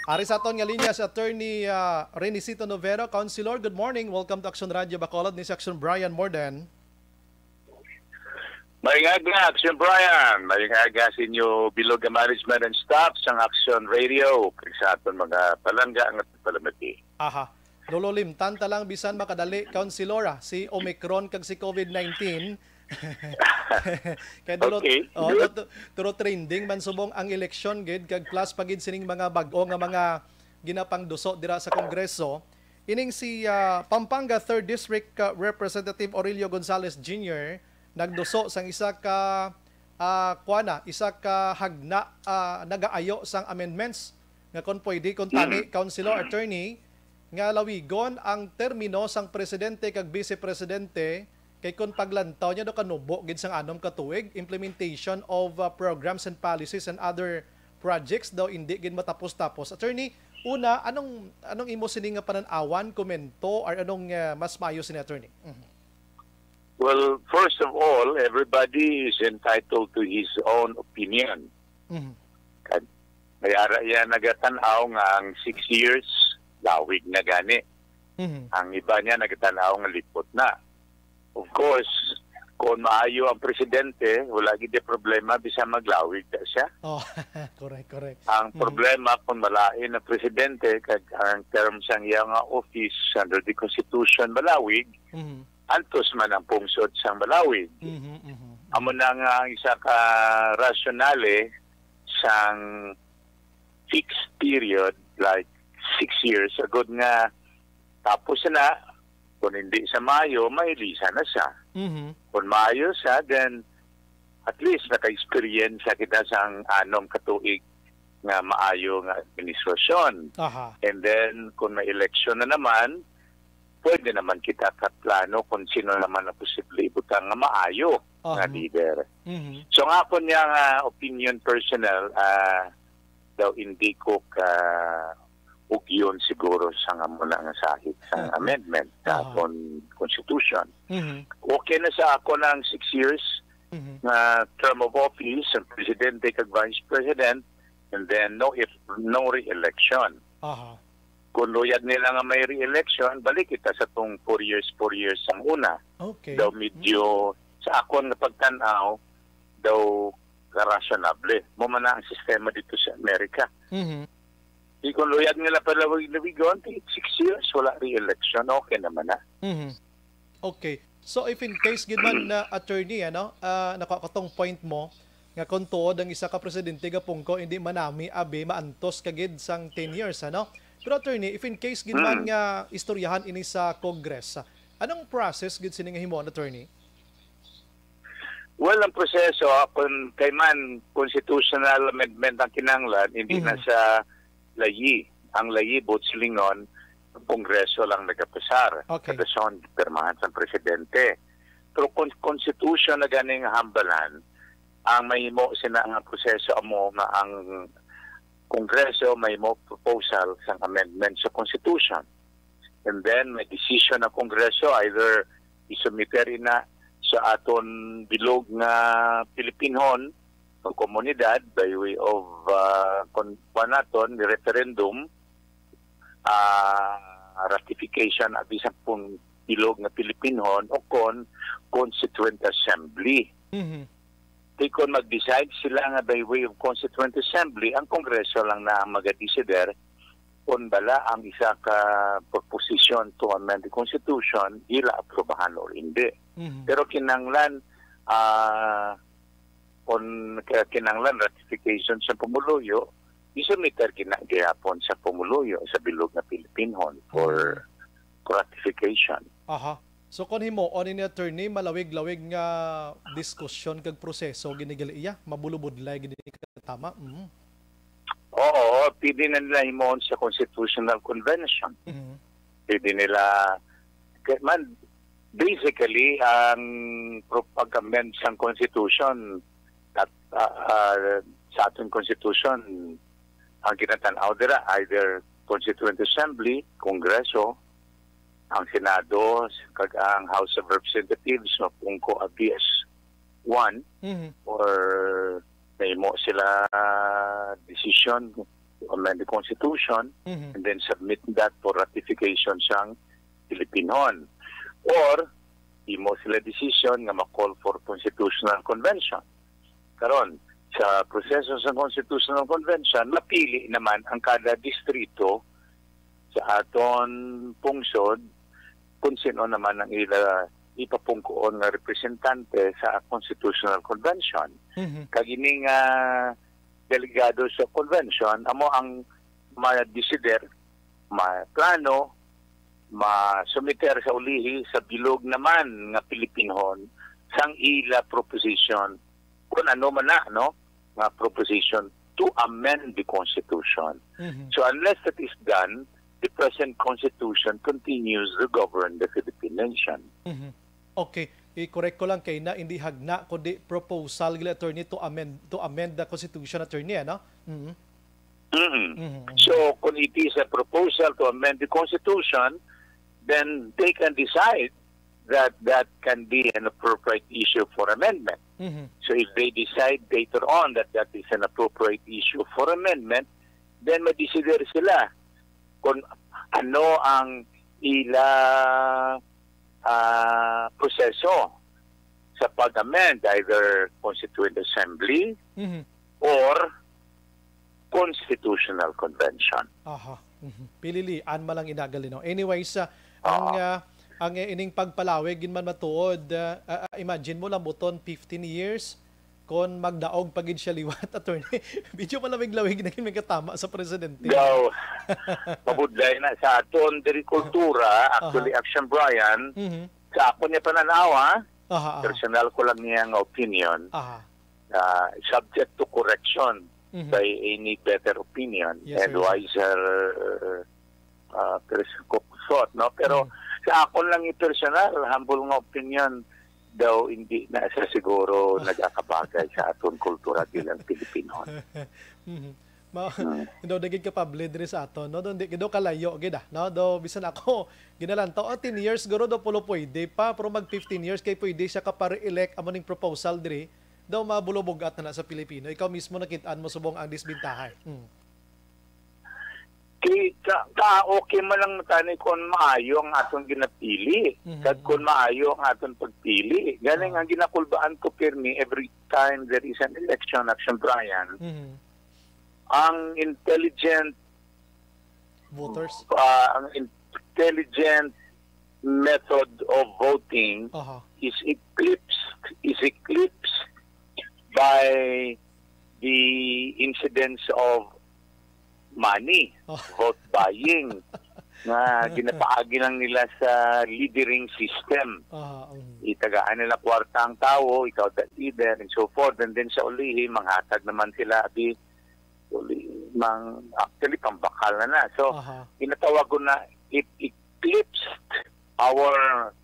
Ari sa aton nga linya si Attorney Renisito Novero. Councilor, good morning. Welcome to Action Radio Bacolod ni si Action Brian Morden. Maringag na, Action Brian. Maringag sa inyo bilog management and staff sa Action Radio. Kaya sa aton mga palangga at palamati. Aha. Lololim, tanta lang bisan makadali, Councilor, si Omicron kag si COVID-19. Kaya okay, turo trending man subong ang eleksyon gid kag plus pagid sining mga bag-o nga mga ginapang duso dira sa Kongreso. Ining si Pampanga 3rd District Representative Aurelio Gonzales Jr. nagduso sang isa ka isa ka hagna nagaayo sang amendments nga kon pwede kon tani Councilor Attorney nga lawigon ang termino sang presidente kag vice presidente kay kung paglantaw niya do kanubo gid sang anom ka tuig, implementation of programs and policies and other projects daw hindi gid matapos-tapos. Attorney, una anong imo sini nga panan-awan, komento or anong mas maayo sini Attorney? Well, first of all, everybody is entitled to his own opinion. Kaya yan nagatanaw nga ang 6 years lawig na gani. Ang iba niya nagatanaw nga lipot na. Of course, kung maayo ang presidente, wala gid problema bisa maglawig ta siya. Oh, correct. Ang problema kung malain ang presidente kag ang term sang iyang office under the Constitution malawig, antos man ang pungsod sang malawig. Amo na nga isa ka rationale sang fixed period like 6 years agud nga tapos na. Kung hindi sa Mayo, mailisa na siya. Kung Mayo siya, then at least naka-experience kita sa anom katuig nga maayo nga administrasyon. And then, kung may election na naman, pwede naman kita kaplano kung sino naman ang posible ibutang nga maayo nga leader. So nga po niya nga opinion personal, daw hindi ko ugyon siguro sa nga mula nga sahig sa amendment sa Constitution. Okay na sa ako ng 6 years na term of office ang presidente kag vice president and then no re-election. Kung luyad nila nga may re-election, balik kita sa tong 4 years ang una. Daw medyo sa akon nga pagtanaw daw rationable. Mo man ang sistema dito sa Amerika. Kung luyad nila palawigon, 6 years, wala re-election, okay naman na. Okay. So if in case gidman na attorney, nakakatong point mo, nga kung tuod ang isa ka presidente nga pungko, hindi manami, maantos kagid sang 10 years, ano? Pero attorney, if in case gidman nga istoryahan ini sa Congress, anong process gid sini nga himon, attorney? Well, ang proseso, kung kay man constitutional amendment ang kinanglan, hindi na sa layi. Ang layi, botsilingon, ang Kongreso lang nagapasar. Katasyon, pirmahan sa presidente. Pero kung Constitution na ganing hambalan, ang may mo sina nga proseso mo nga ang Kongreso may mo proposal sa amendment sa Constitution. And then, may decision ng Kongreso either isumiter na sa aton bilog nga Pilipinhon ng komunidad by way of naton, the referendum, ratification at isang pong bilog na Pilipinhon o Constituent Assembly. Kung mag-decide sila nga by way of Constituent Assembly, ang Kongreso lang na mag-decider kung bala ang isa ka proposition to amend the Constitution, ila aprobahan o hindi. Pero kinanglan, kung kinanglan ratification sa Pumuluyo, isumiter kinagihapon sa Pumuluyo sa bilog na Pilipinhon for ratification. So kung himo on ni attorney malawig-lawig nga diskusyon kag proseso ginigali iya mabulubudlay gini tama. Oo, pwede na nila himon sa Constitutional Convention. Pwede nila man basically ang pag-amend sa Constitution at sa ating Constitution ang ginatanaw dira either Constituent Assembly, Kongreso, ang Senado, kag ang House of Representatives no pungko ABS 1 or may mo sila decision to amend the Constitution and then submit that for ratification sa Pilipinon. Or, imo sila decision nga ma-call for Constitutional Convention. Karon, sa proseso sa Constitutional Convention, napili naman ang kada distrito sa aton pungsod kung sino naman ang ipapungkoon nga representante sa Constitutional Convention. Kagining delegado sa convention, amo ang ma-desider, ma-plano, ma-sumiter sa ulihi sa bilog naman nga Pilipinhon sang ila proposition kung ano man na, no? Nga proposition to amend the Constitution. So unless that is done, the present Constitution continues to govern the Philippine nation. Okay, i-correct ko lang kay na hindi hagna kundi proposal gila attorney to amend the Constitution, attorney, no? So kung it is a proposal to amend the Constitution, then they can decide that that can be an appropriate issue for amendment. So if they decide later on that that is an appropriate issue for amendment, then ma-decider sila kung ano ang ila proseso sa pag-amend, either Constituent Assembly or Constitutional Convention. Pililian malang inagali, no? Anyways, ang ining pagpalawig ginman matuod, imagine mo lang buton 15 years kon magdaog pagid siya liwat, attorney. Medyo malamig-lawig na may katama sa presidente. Daw, mabudlay na sa aton agrikultura, actually Action Brian, sa ako niya pananawa, personal ko lang niyang opinion, subject to correction by any better opinion and wiser thought, no? Pero sa ako lang personal, humble nga opinion, daw hindi na sa siguro nagkakabagay sa aton kultura bilang Pilipino. Do dagig kapable diri sa aton, no? Do kalayo gid, no? Do bisan ako ginalantaw 10 years siguro do pulo pwede pa, pero mag 15 years kay pwede siya ka pa-re-elect amo ning proposal diri daw mabulobogat na sa Pilipino. Ikaw mismo nakit-an mo subong ang disbintahay. Okay man lang matani kung maayo ang atong ginapili. Kad kung maayo ang atong pagpili. Galing ang ginakulbaan ko pirmi every time there is an election, Action Brian. Ang intelligent voters, ang intelligent method of voting is eclipsed by the incidence of money, vote buying, na ginapaagi lang nila sa leadering system. Itagaan nila kwarta ang tao, ikaw the leader, and so forth. And then sa ulihi, manghatag naman sila, actually, pambakal na. So, inatawag ko na, it eclipsed our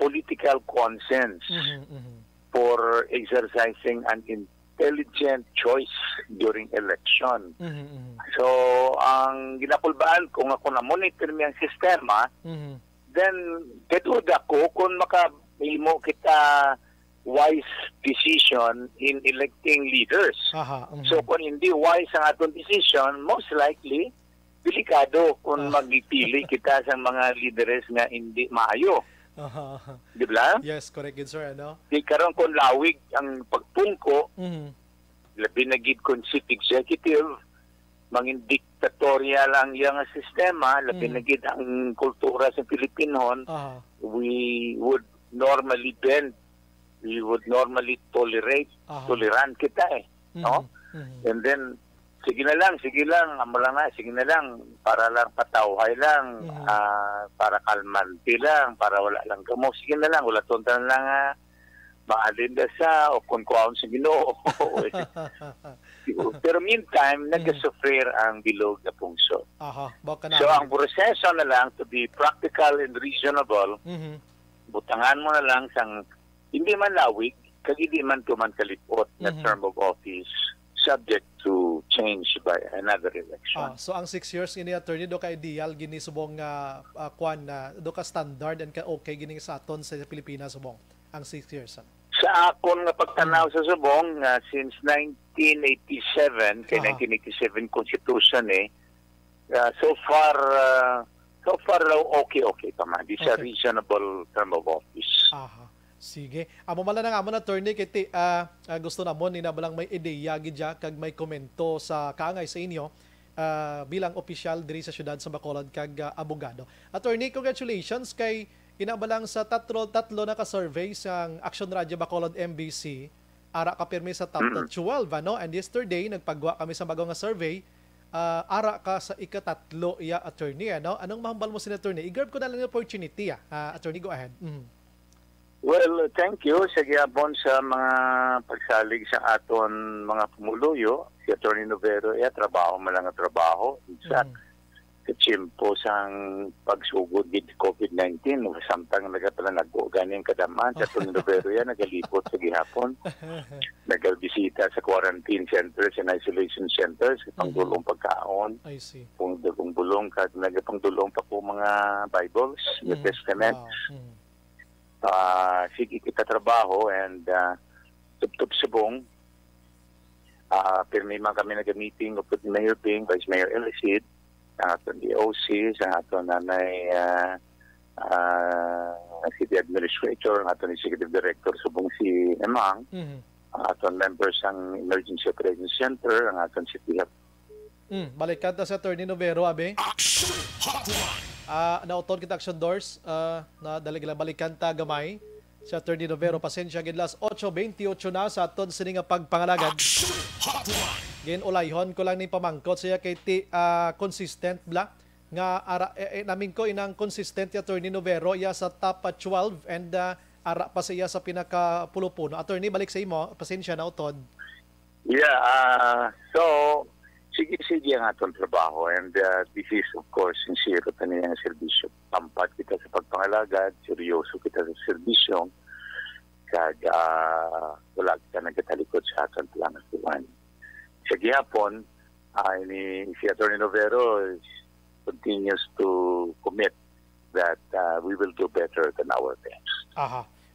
political conscience for exercising an intelligent choice during election. So, ang ginapulbaan, kung ako na-monitor niya ang sistema, then, kaduda ko kung makahimo kita wise decision in electing leaders. So, kung hindi wise ang atong decision, most likely, delikado kung magpili kita sa mga leaders nga hindi maayo. Di ba? Yes, correct, good sir. Ano? Di karon kung lawig ang pagpungko, labi na gid kung chief executive, mangin diktatorial ang iyang sistema, labi na gid ang kultura sa Pilipinon, we would normally bend, we would normally tolerant kita no? And then, sige na lang, sige na lang, para lang patawhay lang, para kalmanti lang, para wala lang gamo, sige na lang, wala tuntan lang maalinda sa, o kung kuwaon sa Ginoo. Pero meantime, nag-suffer ang bilog na pungso. So ang proseso na lang, to be practical and reasonable, butangan mo na lang sang, hindi man lawig, kagidi man tuman kalipot na term of office, subject to change by another election. So ang 6 years ini attorney do ka ideal gini subong kwan na do ka standard and ka okay gini sa aton sa Pilipinas subong ang 6 years. Sa akon nga pagtanaw sa subong, since 1987, kay 1987 Constitution so far okay pa man. It's a reasonable term of office. Sige. Amo mala na nga mo na attorney kiti gusto na mo ni na balang may ideya gidya kag may komento sa kaangay sa inyo bilang opisyal diri sa syudad sa Bacolod kag abogado. Attorney, congratulations kay inabalang sa tatlo na ka-survey sa Action Radio Bacolod MBC. Ara ka pirmi sa top 12 ano? And yesterday nagpagwa kami sa bagong nga survey. Ara ka sa ikatatlo iya attorney ano? Anong mahambal mo sa attorney? I-grab ko na lang yung opportunity attorney, go ahead. Well, thank you sa gihapon sa mga pagsalig sa aton mga pumuluyo. Si Attorney Novero, trabaho man lang ang trabaho. Sa kachimpo sang pagsugod with COVID-19, samtang nagapala nag-uganing kadaman. Si Attorney Novero nagalipot sa gihapon. Nagalbisita sa quarantine centers and isolation centers, pangdulong pagkaon. I see. Pangdulong kag nagapangdulong pa po mga Bibles, the Testament. Sige kita trabaho and tup subong pirmi man kami nag-meeting of Mayor Ping, Vice Mayor Elisid, ang aton DOC, sa aton nanay City Administrator, ang aton Executive Director subong si Emang, ang aton members ng Emergency Operations Center, ang aton City Hub. Balikan ta sa Attorney Novero, abe. Nautod kita action doors na daligla balikan ta gamay sa Attorney Novero. Pasensya gidlas 8:28 na sa aton sini nga pagpangalagad. Gin ulayhon ko lang ni pamangkot siya kay consistent bla nga namin ko inang consistent Attorney Novero ya sa top 12 and ara pa siya sa pinaka pulupuno. Attorney, balik sa imo. Pasensya na utod. Yeah, so sige ang atong trabaho and this is of course sincere kaniyang serbisyo. Tampat kita sa pagpangalagad, seryoso kita sa serbisyo kag wala kita nagkatalikod sa atong planasuan. Sa gihapon, si Attorney Novero continues to commit that we will do better than our best.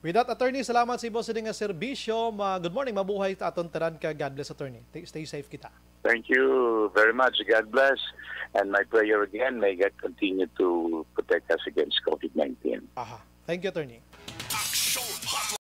With that, Attorney, salamat sa ibo sa nga serbisyo. Good morning, mabuhay ta aton tanan ka. God bless, Attorney. Stay safe kita. Thank you very much. God bless. And my prayer again, may God continue to protect us against COVID-19. Thank you, Attorney.